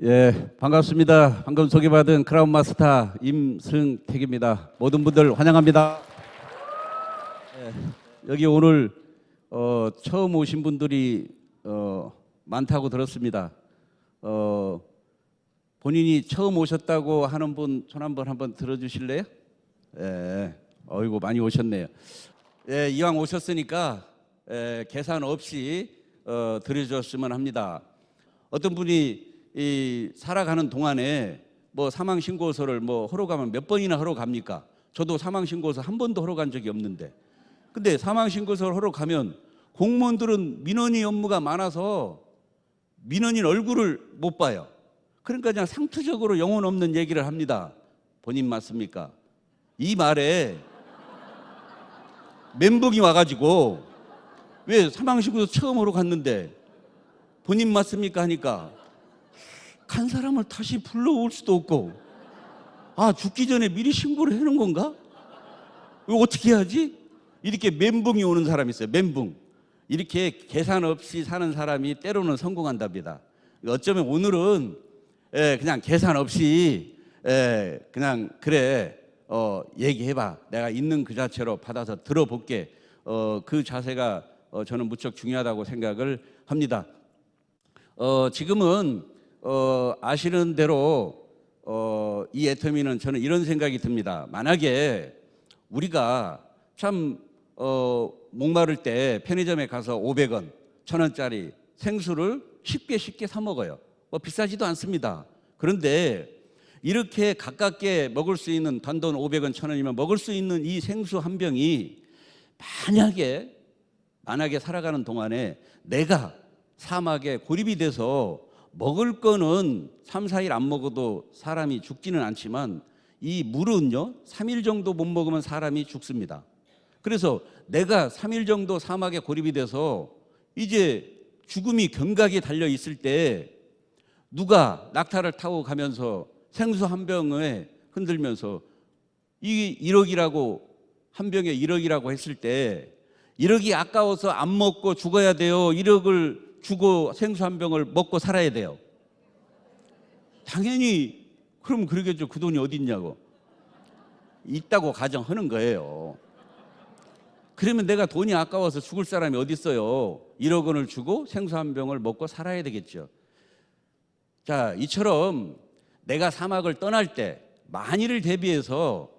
예, 반갑습니다. 방금 소개받은 크라운 마스터 임승택입니다. 모든 분들 환영합니다. 여기 오늘 처음 오신 분들이 많다고 들었습니다. 본인이 처음 오셨다고 하는 분 손 한번 들어주실래요? 예, 어이구 많이 오셨네요. 예, 이왕 오셨으니까 계산 없이 드려줬으면 합니다. 어떤 분이 살아가는 동안에 뭐 사망 신고서를 하러 가면 몇 번이나 하러 갑니까? 저도 사망 신고서 한 번도 하러 간 적이 없는데, 근데 사망 신고서를 하러 가면 공무원들은 민원인 업무가 많아서 민원인 얼굴을 못 봐요. 그러니까 그냥 상투적으로 영혼 없는 얘기를 합니다. 본인 맞습니까? 이 말에 멘붕이 와가지고, 왜 사망 신고서 처음 하러 갔는데 본인 맞습니까 하니까 간 사람을 다시 불러올 수도 없고, 죽기 전에 미리 신고를 해놓은 건가? 이거 어떻게 해야지? 이렇게 멘붕이 오는 사람이 있어요. 멘붕. 이렇게 계산 없이 사는 사람이 때로는 성공한답니다. 어쩌면 오늘은 그냥 계산 없이 그냥 그래 얘기해봐, 내가 있는 그 자체로 받아서 들어볼게, 그 자세가 저는 무척 중요하다고 생각을 합니다. 지금은 아시는 대로 이 애터미는 저는 이런 생각이 듭니다. 만약에 우리가 참 목마를 때 편의점에 가서 500원, 1000원짜리 생수를 쉽게 사 먹어요. 비싸지도 않습니다. 그런데 이렇게 가깝게 먹을 수 있는, 단돈 500원, 1000원이면 먹을 수 있는 이 생수 한 병이 만약에 살아가는 동안에 내가 사막에 고립이 돼서 먹을 거는 3, 4일 안 먹어도 사람이 죽지는 않지만 이 물은요 3일 정도 못 먹으면 사람이 죽습니다. 그래서 내가 3일 정도 사막에 고립이 돼서 이제 죽음이 경각에 달려 있을 때 누가 낙타를 타고 가면서 생수 한 병에 흔들면서 이 1억이라고, 한 병에 1억이라고 했을 때 1억이 아까워서 안 먹고 죽어야 돼요? 1억을 주고 생수 한 병을 먹고 살아야 돼요? 당연히 그럼 그러겠죠. 그 돈이 어디 있냐고. 있다고 가정하는 거예요. 그러면 내가 돈이 아까워서 죽을 사람이 어디 있어요? 1억 원을 주고 생수 한 병을 먹고 살아야 되겠죠. 자, 이처럼 내가 사막을 떠날 때 만일을 대비해서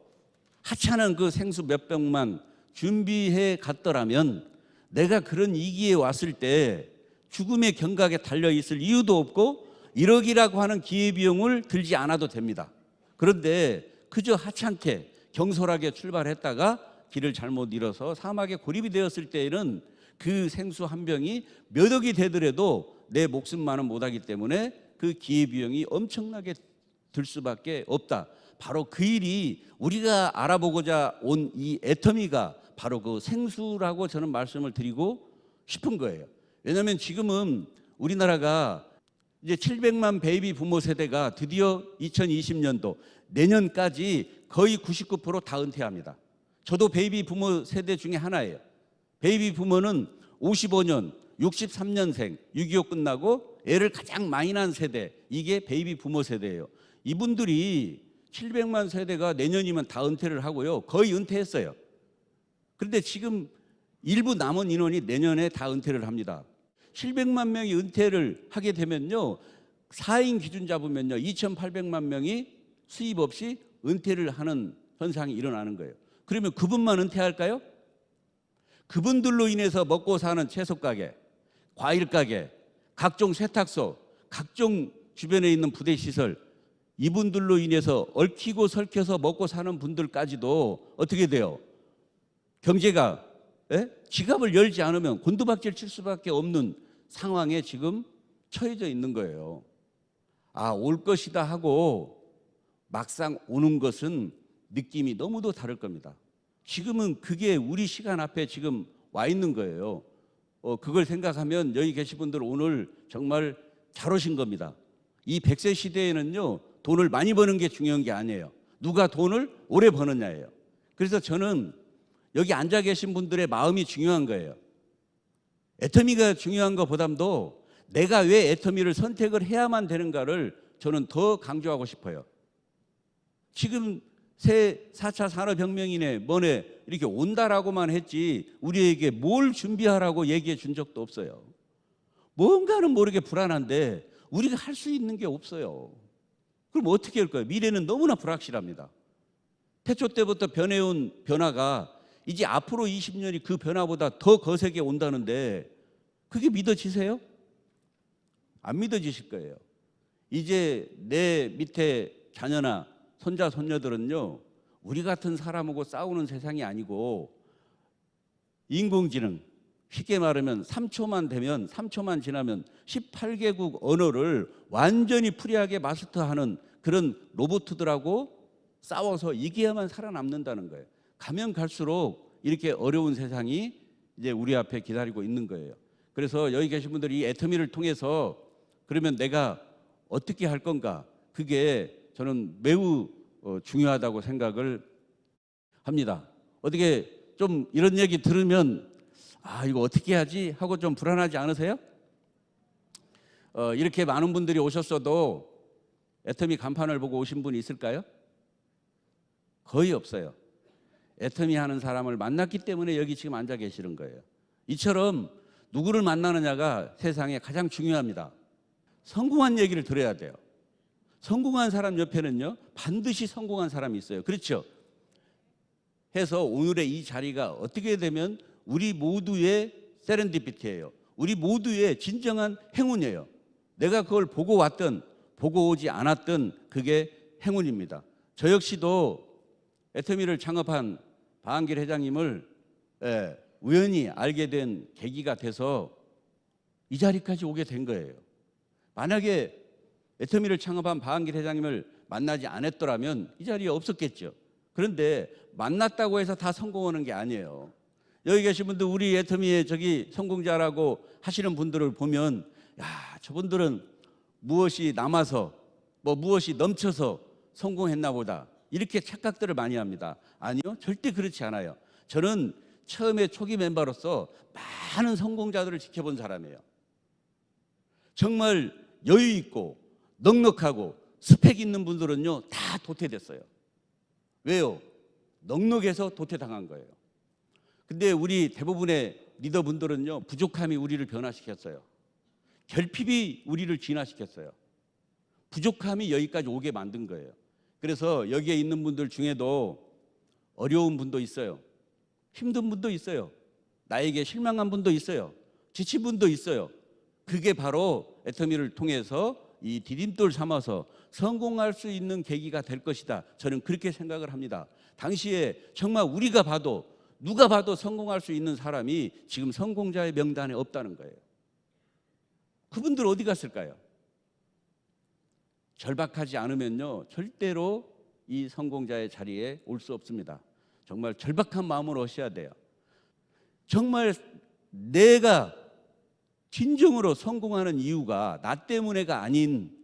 하찮은 그 생수 몇 병만 준비해 갔더라면 내가 그런 위기에 왔을 때 죽음의 경각에 달려 있을 이유도 없고 1억이라고 하는 기회비용을 들지 않아도 됩니다. 그런데 그저 하찮게 경솔하게 출발했다가 길을 잘못 잃어서 사막에 고립이 되었을 때에는 그 생수 한 병이 몇 억이 되더라도 내 목숨만은 못하기 때문에 그 기회비용이 엄청나게 들 수밖에 없다. 바로 그 일이 우리가 알아보고자 온 이 애터미가 바로 그 생수라고 저는 말씀을 드리고 싶은 거예요. 왜냐하면 지금은 우리나라가 이제 700만 베이비 부모 세대가 드디어 2020년도 내년까지 거의 99% 은퇴합니다. 저도 베이비 부모 세대 중에 하나예요. 베이비 부모는 55년, 63년생, 6.25 끝나고 애를 가장 많이 낳은 세대, 이게 베이비 부모 세대예요. 이분들이 700만 세대가 내년이면 다 은퇴를 하고요. 거의 은퇴했어요. 그런데 지금 일부 남은 인원이 내년에 다 은퇴를 합니다. 700만 명이 은퇴를 하게 되면요, 4인 기준 잡으면요 2800만 명이 수입 없이 은퇴를 하는 현상이 일어나는 거예요. 그러면 그분만 은퇴할까요? 그분들로 인해서 먹고 사는 채소가게, 과일가게, 각종 세탁소, 각종 주변에 있는 부대시설, 이분들로 인해서 얽히고 설켜서 먹고 사는 분들까지도 어떻게 돼요? 경제가 지갑을 열지 않으면 곤두박질 칠 수밖에 없는 상황에 지금 처해져 있는 거예요. 올 것이다 하고 막상 오는 것은 느낌이 너무도 다를 겁니다. 지금은 그게 우리 시간 앞에 지금 와 있는 거예요. 그걸 생각하면 여기 계신 분들 오늘 정말 잘 오신 겁니다. 이 100세 시대에는요 돈을 많이 버는 게 중요한 게 아니에요. 누가 돈을 오래 버느냐예요. 그래서 저는 여기 앉아 계신 분들의 마음이 중요한 거예요. 애터미가 중요한 것보다도 내가 왜 애터미를 선택을 해야만 되는가를 저는 더 강조하고 싶어요. 지금 새 4차 산업혁명이네 뭐네 이렇게 온다라고만 했지 우리에게 뭘 준비하라고 얘기해 준 적도 없어요. 뭔가는 모르게 불안한데 우리가 할 수 있는 게 없어요. 그럼 어떻게 할까요? 미래는 너무나 불확실합니다. 태초 때부터 변해온 변화가 이제 앞으로 20년이 그 변화보다 더 거세게 온다는데 그게 믿어지세요? 안 믿어지실 거예요. 이제 내 밑에 자녀나 손자 손녀들은요 우리 같은 사람하고 싸우는 세상이 아니고 인공지능 쉽게 말하면 3초만 지나면 18개국 언어를 완전히 프리하게 마스터하는 그런 로봇들하고 싸워서 이겨야만 살아남는다는 거예요. 가면 갈수록 이렇게 어려운 세상이 이제 우리 앞에 기다리고 있는 거예요. 그래서 여기 계신 분들이 이 애터미를 통해서 그러면 내가 어떻게 할 건가? 그게 저는 매우 중요하다고 생각을 합니다. 어떻게 좀 이런 얘기 들으면 아 이거 어떻게 하지? 하고 좀 불안하지 않으세요? 이렇게 많은 분들이 오셨어도 애터미 간판을 보고 오신 분이 있을까요? 거의 없어요. 애터미 하는 사람을 만났기 때문에 여기 지금 앉아 계시는 거예요. 이처럼 누구를 만나느냐가 세상에 가장 중요합니다. 성공한 얘기를 들어야 돼요. 성공한 사람 옆에는요 반드시 성공한 사람이 있어요. 그렇죠? 해서 오늘의 이 자리가 어떻게 되면 우리 모두의 세렌디피티예요. 우리 모두의 진정한 행운이에요. 내가 그걸 보고 왔든 보고 오지 않았든 그게 행운입니다. 저 역시도 애터미를 창업한 방한길 회장님을 우연히 알게 된 계기가 돼서 이 자리까지 오게 된 거예요. 만약에 애터미를 창업한 방한길 회장님을 만나지 않았더라면 이 자리에 없었겠죠. 그런데 만났다고 해서 다 성공하는 게 아니에요. 여기 계신 분들 우리 애터미의 저기 성공자라고 하시는 분들을 보면 야 저분들은 무엇이 남아서 무엇이 넘쳐서 성공했나 보다 이렇게 착각들을 많이 합니다. 아니요 절대 그렇지 않아요. 저는 처음에 초기 멤버로서 많은 성공자들을 지켜본 사람이에요. 정말 여유 있고 넉넉하고 스펙 있는 분들은요 다 도태됐어요. 왜요? 넉넉해서 도태당한 거예요. 근데 우리 대부분의 리더분들은요 부족함이 우리를 변화시켰어요. 결핍이 우리를 진화시켰어요. 부족함이 여기까지 오게 만든 거예요. 그래서 여기에 있는 분들 중에도 어려운 분도 있어요. 힘든 분도 있어요. 나에게 실망한 분도 있어요. 지친 분도 있어요. 그게 바로 애터미를 통해서 이 디딤돌 삼아서 성공할 수 있는 계기가 될 것이다. 저는 그렇게 생각을 합니다. 당시에 정말 우리가 봐도 누가 봐도 성공할 수 있는 사람이 지금 성공자의 명단에 없다는 거예요. 그분들 어디 갔을까요? 절박하지 않으면요 절대로 이 성공자의 자리에 올 수 없습니다. 정말 절박한 마음으로 오셔야 돼요. 정말 내가 진정으로 성공하는 이유가 나 때문에가 아닌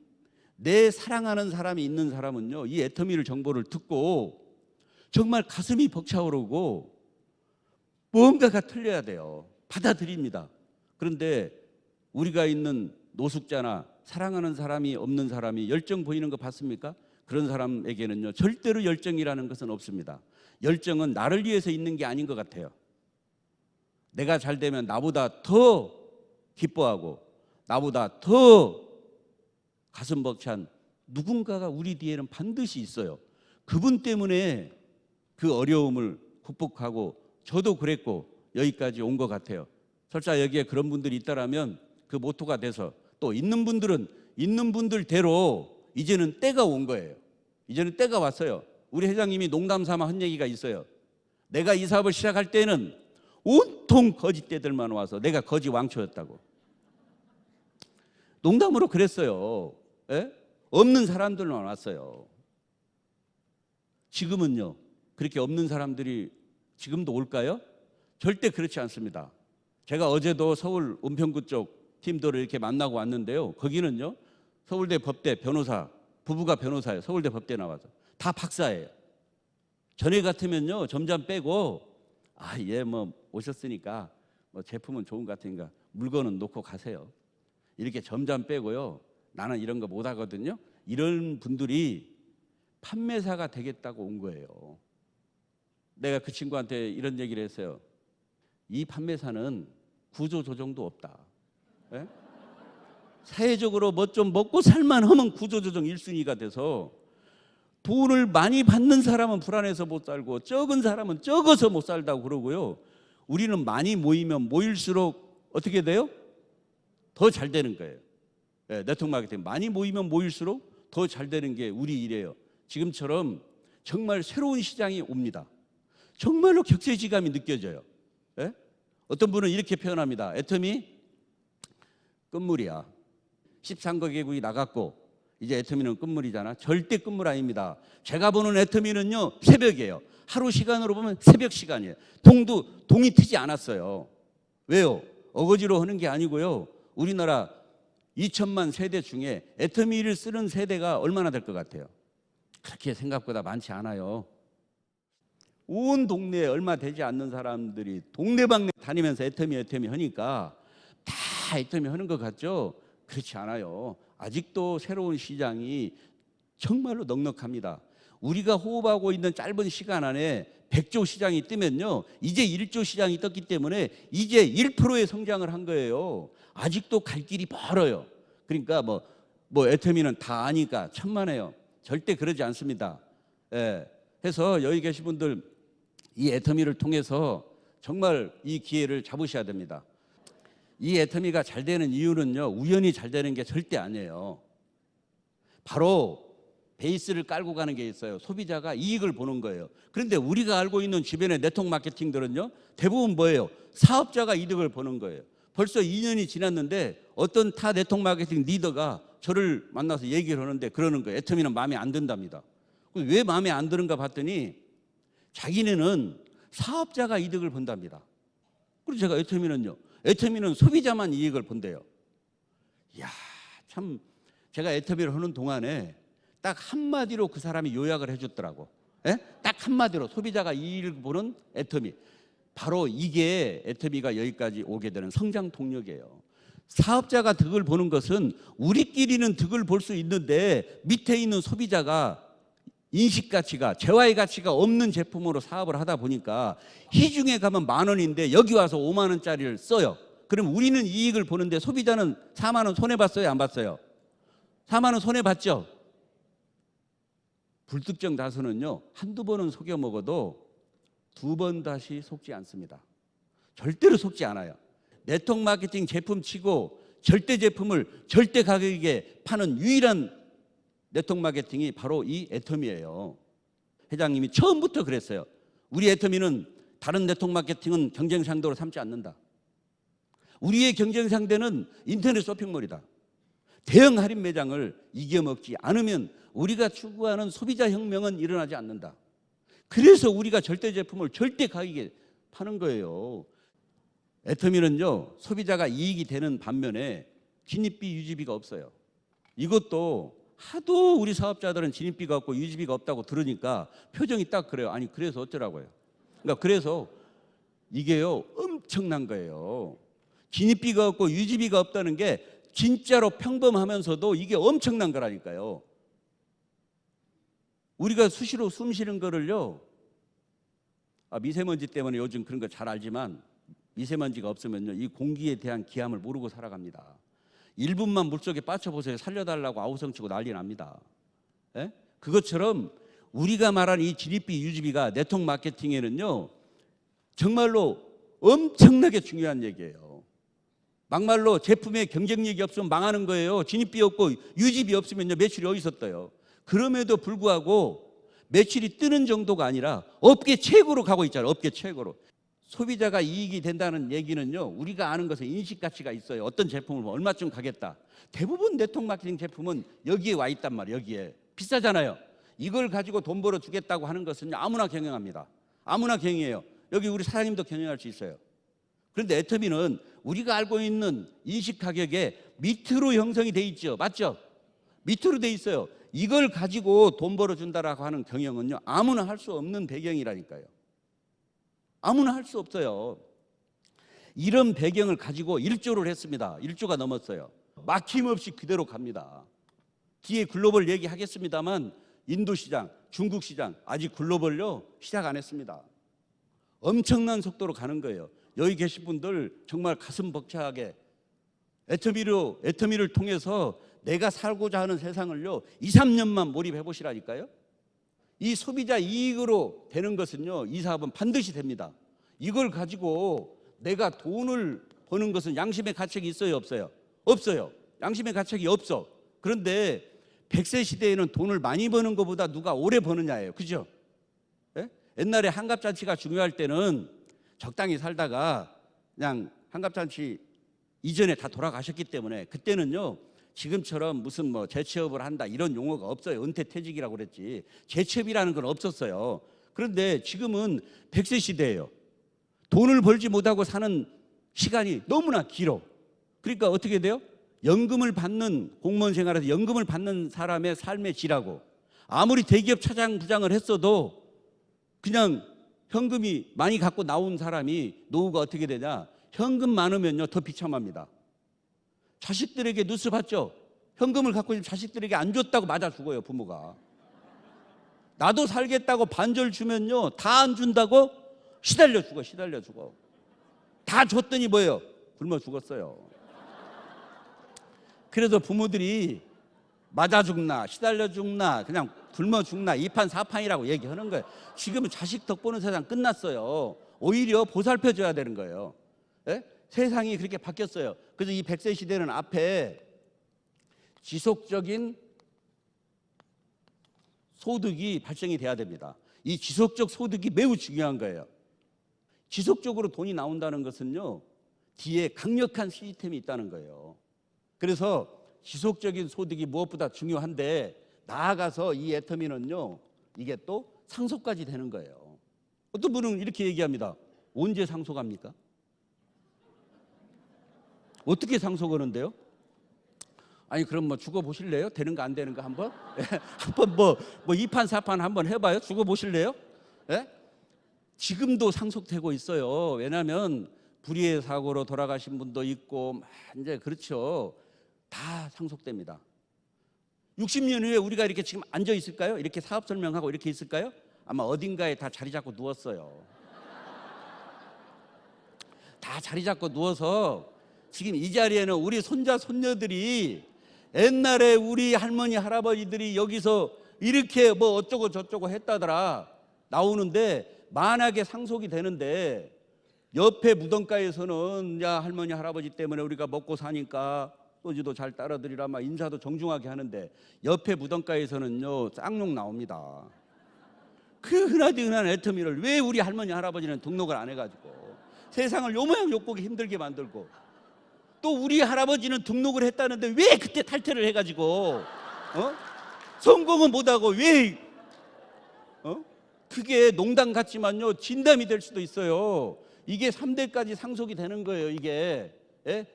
내 사랑하는 사람이 있는 사람은요 이 애터미를 정보를 듣고 정말 가슴이 벅차오르고 뭔가가 틀려야 돼요. 받아들입니다. 그런데 우리가 있는 노숙자나 사랑하는 사람이 없는 사람이 열정 보이는 거 봤습니까? 그런 사람에게는요 절대로 열정이라는 것은 없습니다. 열정은 나를 위해서 있는 게 아닌 것 같아요. 내가 잘 되면 나보다 더 기뻐하고 나보다 더 가슴 벅찬 누군가가 우리 뒤에는 반드시 있어요. 그분 때문에 그 어려움을 극복하고 저도 그랬고 여기까지 온 것 같아요. 설사 여기에 그런 분들이 있다라면 그 모토가 돼서 또 있는 분들은 있는 분들대로 이제는 때가 온 거예요. 이제는 때가 왔어요. 우리 회장님이 농담 삼아 한 얘기가 있어요. 내가 이 사업을 시작할 때는 온통 거짓대들만 와서 내가 거짓 왕초였다고. 농담으로 그랬어요. 예? 없는 사람들만 왔어요. 지금은요 그렇게 없는 사람들이 지금도 올까요? 절대 그렇지 않습니다. 제가 어제도 서울 은평구 쪽 팀들을 이렇게 만나고 왔는데요. 거기는요 서울대 법대 변호사 부부가 변호사예요. 서울대 법대 나와서 다 박사예요. 전에 같으면요 점점 빼고 얘 오셨으니까 제품은 좋은 것 같으니까 물건은 놓고 가세요. 이렇게 점점 빼고요. 나는 이런 거 못 하거든요. 이런 분들이 판매사가 되겠다고 온 거예요. 내가 그 친구한테 이런 얘기를 했어요. 이 판매사는 구조조정도 없다. 예? 사회적으로 뭐 좀 먹고 살만하면 구조조정 1순위가 돼서 돈을 많이 받는 사람은 불안해서 못 살고 적은 사람은 적어서 못 살다고 그러고요. 우리는 많이 모이면 모일수록 어떻게 돼요? 더 잘 되는 거예요. 예, 네트워크 마케팅 많이 모이면 모일수록 더 잘 되는 게 우리 일이에요. 지금처럼 정말 새로운 시장이 옵니다. 정말로 격세지감이 느껴져요. 예? 어떤 분은 이렇게 표현합니다. 애터미 끝물이야. 13개국이 나갔고 이제 애터미는 끝물이잖아. 절대 끝물 아닙니다. 제가 보는 애터미는요 새벽이에요. 하루 시간으로 보면 새벽 시간이에요. 동이 트지 않았어요. 왜요? 어거지로 하는 게 아니고요. 우리나라 2천만 세대 중에 애터미를 쓰는 세대가 얼마나 될 것 같아요? 그렇게 생각보다 많지 않아요. 온 동네에 얼마 되지 않는 사람들이 동네방네 다니면서 애터미 하니까 다 애터미 하는 것 같죠? 그렇지 않아요. 아직도 새로운 시장이 정말로 넉넉합니다. 우리가 호흡하고 있는 짧은 시간 안에 100조 시장이 뜨면요, 이제 1조 시장이 떴기 때문에 이제 1%의 성장을 한 거예요. 아직도 갈 길이 멀어요. 그러니까 뭐 애터미는 다 아니까 천만에요. 절대 그러지 않습니다. 예. 해서 여기 계신 분들 이 애터미를 통해서 정말 이 기회를 잡으셔야 됩니다. 이 애터미가 잘 되는 이유는요, 우연히 잘 되는 게 절대 아니에요. 바로 베이스를 깔고 가는 게 있어요. 소비자가 이익을 보는 거예요. 그런데 우리가 알고 있는 주변의 네트워크 마케팅들은요, 대부분 뭐예요? 사업자가 이득을 보는 거예요. 벌써 2년이 지났는데 어떤 타 네트워크 마케팅 리더가 저를 만나서 얘기를 하는데 그러는 거예요. 애터미는 마음에 안 든답니다. 왜 마음에 안 드는가 봤더니 자기네는 사업자가 이득을 본답니다. 그리고 제가 애터미는 소비자만 이익을 본대요. 이야, 참 제가 애터미를 하는 동안에 딱 한마디로 그 사람이 요약을 해줬더라고. 예? 딱 한마디로 소비자가 이익을 보는 애터미. 바로 이게 애터미가 여기까지 오게 되는 성장 동력이에요. 사업자가 득을 보는 것은 우리끼리는 득을 볼 수 있는데 밑에 있는 소비자가 인식 가치가, 재화의 가치가 없는 제품으로 사업을 하다 보니까 시중에 가면 10,000원인데 여기 와서 5만 원짜리를 써요. 그럼 우리는 이익을 보는데 소비자는 4만 원 손해봤어요? 안 봤어요? 4만 원 손해봤죠? 불특정 다수는요, 한두 번은 속여 먹어도 2번 다시 속지 않습니다. 절대로 속지 않아요. 네트워크 마케팅 제품 치고 절대 제품을 절대 가격에 파는 유일한 네트워크 마케팅이 바로 이 애터미예요. 회장님이 처음부터 그랬어요. 우리 애터미는 다른 네트워크 마케팅은 경쟁 상대로 삼지 않는다. 우리의 경쟁 상대는 인터넷 쇼핑몰이다. 대형 할인 매장을 이겨먹지 않으면 우리가 추구하는 소비자 혁명은 일어나지 않는다. 그래서 우리가 절대 제품을 절대 가격에 파는 거예요. 애터미는요, 소비자가 이익이 되는 반면에 진입비, 유지비가 없어요. 이것도 하도 우리 사업자들은 진입비가 없고 유지비가 없다고 들으니까 표정이 딱 그래요. 아니, 그래서 어쩌라고요? 그러니까 그래서 이게요, 엄청난 거예요. 진입비가 없고 유지비가 없다는 게 진짜로 평범하면서도 이게 엄청난 거라니까요. 우리가 수시로 숨 쉬는 거를요, 미세먼지 때문에 요즘 그런 거 잘 알지만 미세먼지가 없으면요, 이 공기에 대한 기함을 모르고 살아갑니다. 1분만 물속에 빠져보세요. 살려달라고 아우성치고 난리 납니다. 예? 그것처럼 우리가 말하는 이 진입비, 유지비가 네트워크 마케팅에는요, 정말로 엄청나게 중요한 얘기예요. 막말로 제품에 경쟁력이 없으면 망하는 거예요. 진입비 없고 유지비 없으면요, 매출이 어디서 떠요? 그럼에도 불구하고 매출이 뜨는 정도가 아니라 업계 최고로 가고 있잖아요. 업계 최고로. 소비자가 이익이 된다는 얘기는요, 우리가 아는 것은 인식 가치가 있어요. 어떤 제품을 얼마쯤 가겠다. 대부분 네트워크 마케팅 제품은 여기에 와 있단 말이에요. 여기에 비싸잖아요. 이걸 가지고 돈 벌어 주겠다고 하는 것은 아무나 경영합니다. 아무나 경영해요. 여기 우리 사장님도 경영할 수 있어요. 그런데 애터미는 우리가 알고 있는 인식 가격에 밑으로 형성이 돼 있죠. 맞죠? 밑으로 돼 있어요. 이걸 가지고 돈 벌어 준다라고 하는 경영은요, 아무나 할 수 없는 배경이라니까요. 아무나 할 수 없어요. 이런 배경을 가지고 1조를 했습니다. 1조가 넘었어요. 막힘없이 그대로 갑니다. 뒤에 글로벌 얘기하겠습니다만 인도 시장, 중국 시장 아직 글로벌요 시작 안 했습니다. 엄청난 속도로 가는 거예요. 여기 계신 분들 정말 가슴 벅차게 애터미를 통해서 내가 살고자 하는 세상을요 2, 3년만 몰입해 보시라니까요. 이 소비자 이익으로 되는 것은요 이 사업은 반드시 됩니다. 이걸 가지고 내가 돈을 버는 것은 양심의 가책이 있어요, 없어요? 없어요. 양심의 가책이 없어. 그런데 100세 시대에는 돈을 많이 버는 것보다 누가 오래 버느냐예요. 그죠? 예? 옛날에 한갑잔치가 중요할 때는 적당히 살다가 그냥 한갑잔치 이전에 다 돌아가셨기 때문에 그때는요 지금처럼 무슨 뭐 재취업을 한다 이런 용어가 없어요. 은퇴퇴직이라고 그랬지 재취업이라는 건 없었어요. 그런데 지금은 100세 시대예요. 돈을 벌지 못하고 사는 시간이 너무나 길어. 그러니까 어떻게 돼요? 연금을 받는 공무원 생활에서 연금을 받는 사람의 삶의 질하고 아무리 대기업 차장 부장을 했어도 그냥 현금이 많이 갖고 나온 사람이 노후가 어떻게 되냐? 현금 많으면요 더 비참합니다. 자식들에게 뉴스 봤죠? 현금을 갖고 있는 자식들에게 안 줬다고 맞아 죽어요, 부모가. 나도 살겠다고 반절 주면요 다 안 준다고 시달려 죽어. 다 줬더니 뭐예요? 굶어 죽었어요. 그래서 부모들이 맞아 죽나 시달려 죽나 그냥 굶어 죽나 2판 4판이라고 얘기하는 거예요. 지금은 자식 덕 보는 세상 끝났어요. 오히려 보살펴 줘야 되는 거예요. 예? 세상이 그렇게 바뀌었어요. 그래서 이 100세 시대는 앞에 지속적인 소득이 발생이 돼야 됩니다. 이 지속적 소득이 매우 중요한 거예요. 지속적으로 돈이 나온다는 것은요 뒤에 강력한 시스템이 있다는 거예요. 그래서 지속적인 소득이 무엇보다 중요한데 나아가서 이 애터미는요 이게 또 상속까지 되는 거예요. 어떤 분은 이렇게 얘기합니다. 언제 상속합니까? 어떻게 상속하는데요? 아니 그럼 뭐 죽어보실래요? 되는 거 안 되는 거 한번? 한번 뭐 2판 4판 한번 해봐요? 죽어보실래요? 예? 지금도 상속되고 있어요. 왜냐하면 불의의 사고로 돌아가신 분도 있고 이제 그렇죠. 다 상속됩니다. 60년 후에 우리가 이렇게 지금 앉아 있을까요? 이렇게 사업 설명하고 이렇게 있을까요? 아마 어딘가에 다 자리 잡고 누웠어요. 다 자리 잡고 누워서 지금 이 자리에는 우리 손자 손녀들이 옛날에 우리 할머니 할아버지들이 여기서 이렇게 뭐 어쩌고 저쩌고 했다더라 나오는데 만약에 상속이 되는데 옆에 무덤가에서는 야 할머니 할아버지 때문에 우리가 먹고 사니까 소주도 잘 따라드리라 막 인사도 정중하게 하는데 옆에 무덤가에서는요 쌍욕 나옵니다. 그 흔하디 흔한 애터미를 왜 우리 할머니 할아버지는 등록을 안 해가지고 세상을 요 모양 요 꼴 힘들게 만들고 또 우리 할아버지는 등록을 했다는데 왜 그때 탈퇴를 해가지고 성공은 못하고 왜 그게 농담 같지만요 진담이 될 수도 있어요. 이게 3대까지 상속이 되는 거예요. 이게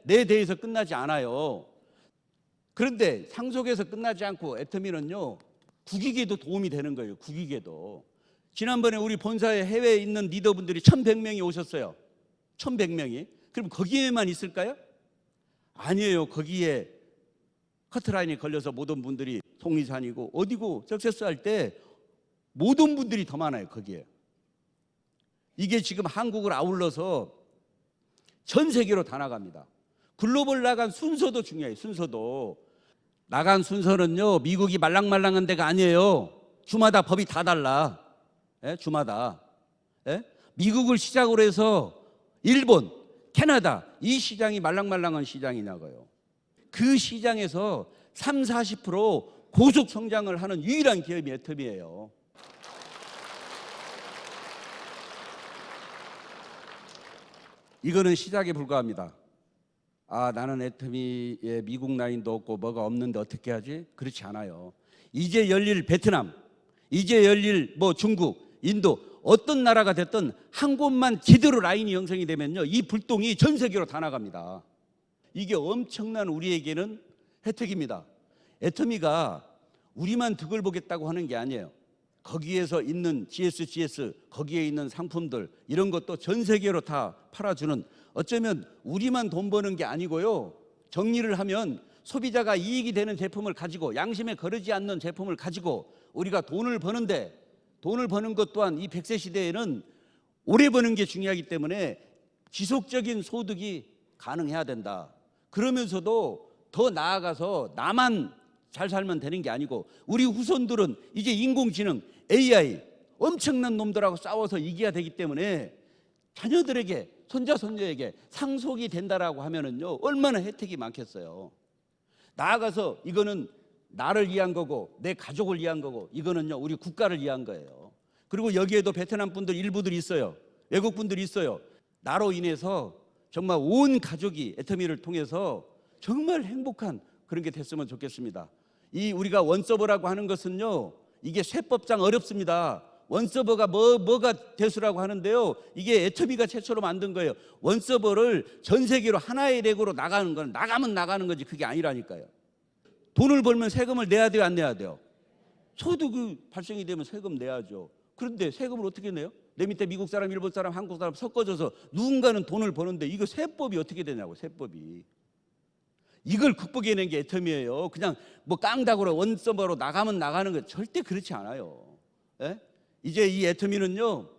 내 대에서 끝나지 않아요. 그런데 상속에서 끝나지 않고 애터미는요 국익에도 도움이 되는 거예요. 국익에도. 지난번에 우리 본사에 해외에 있는 리더분들이 1100명이 오셨어요. 1100명이. 그럼 거기에만 있을까요? 아니에요. 거기에 커트라인이 걸려서 모든 분들이 송리산이고 어디고 석세스 할 때 모든 분들이 더 많아요. 거기에. 이게 지금 한국을 아울러서 전 세계로 다 나갑니다. 글로벌 나간 순서도 중요해요. 순서도. 나간 순서는요 미국이 말랑말랑한 데가 아니에요. 주마다 법이 다 달라. 주마다. 미국을 시작으로 해서 일본, 캐나다 이 시장이 말랑말랑한 시장이냐고요. 그 시장에서 3, 40% 고속 성장을 하는 유일한 기업이 애터미예요. 이거는 시작에 불과합니다. 아 나는 애터미에 미국 라인도 없고 뭐가 없는데 어떻게 하지? 그렇지 않아요. 이제 열릴 베트남, 이제 열릴 뭐 중국, 인도 어떤 나라가 됐든 한 곳만 제대로 라인이 형성이 되면요 이 불똥이 전 세계로 다 나갑니다. 이게 엄청난 우리에게는 혜택입니다. 애터미가 우리만 득을 보겠다고 하는 게 아니에요. 거기에서 있는 GS, 거기에 있는 상품들 이런 것도 전 세계로 다 팔아주는 어쩌면 우리만 돈 버는 게 아니고요 정리를 하면 소비자가 이익이 되는 제품을 가지고 양심에 거르지 않는 제품을 가지고 우리가 돈을 버는데 돈을 버는 것 또한 이 100세 시대에는 오래 버는 게 중요하기 때문에 지속적인 소득이 가능해야 된다. 그러면서도 더 나아가서 나만 잘 살면 되는 게 아니고 우리 후손들은 이제 인공지능, AI 엄청난 놈들하고 싸워서 이겨야 되기 때문에 자녀들에게 손자 손녀에게 상속이 된다라고 하면은요 얼마나 혜택이 많겠어요. 나아가서 이거는 나를 위한 거고 내 가족을 위한 거고 이거는요 우리 국가를 위한 거예요. 그리고 여기에도 베트남 분들 일부들이 있어요. 외국 분들이 있어요. 나로 인해서 정말 온 가족이 애터미를 통해서 정말 행복한 그런 게 됐으면 좋겠습니다. 이 우리가 원서버라고 하는 것은요 이게 세법상 어렵습니다. 원서버가 뭐가 대수라고 하는데요 이게 애터미가 최초로 만든 거예요. 원서버를 전 세계로 하나의 렉으로 나가는 건 나가면 나가는 거지 그게 아니라니까요. 돈을 벌면 세금을 내야 돼요 안 내야 돼요? 소득이 발생이 되면 세금 내야죠. 그런데 세금을 어떻게 내요? 내 밑에 미국 사람, 일본 사람, 한국 사람 섞어져서 누군가는 돈을 버는데 이거 세법이 어떻게 되냐고. 세법이 이걸 극복해낸 게 애터미예요. 그냥 뭐 깡다구로 원서버로 나가면 나가는 거 절대 그렇지 않아요. 예? 이제 이 애터미는요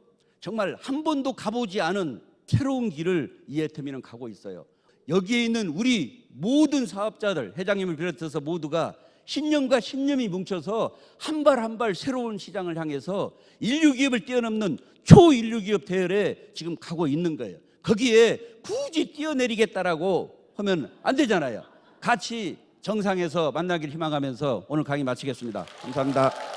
정말 한 번도 가보지 않은 새로운 길을 이 애터미는 가고 있어요. 여기에 있는 우리 모든 사업자들, 회장님을 비롯해서 모두가 신념과 신념이 뭉쳐서 한 발 한 발 새로운 시장을 향해서 인류 기업을 뛰어넘는 초인류 기업 대열에 지금 가고 있는 거예요. 거기에 굳이 뛰어내리겠다라고 하면 안 되잖아요. 같이 정상에서 만나길 희망하면서 오늘 강의 마치겠습니다. 감사합니다.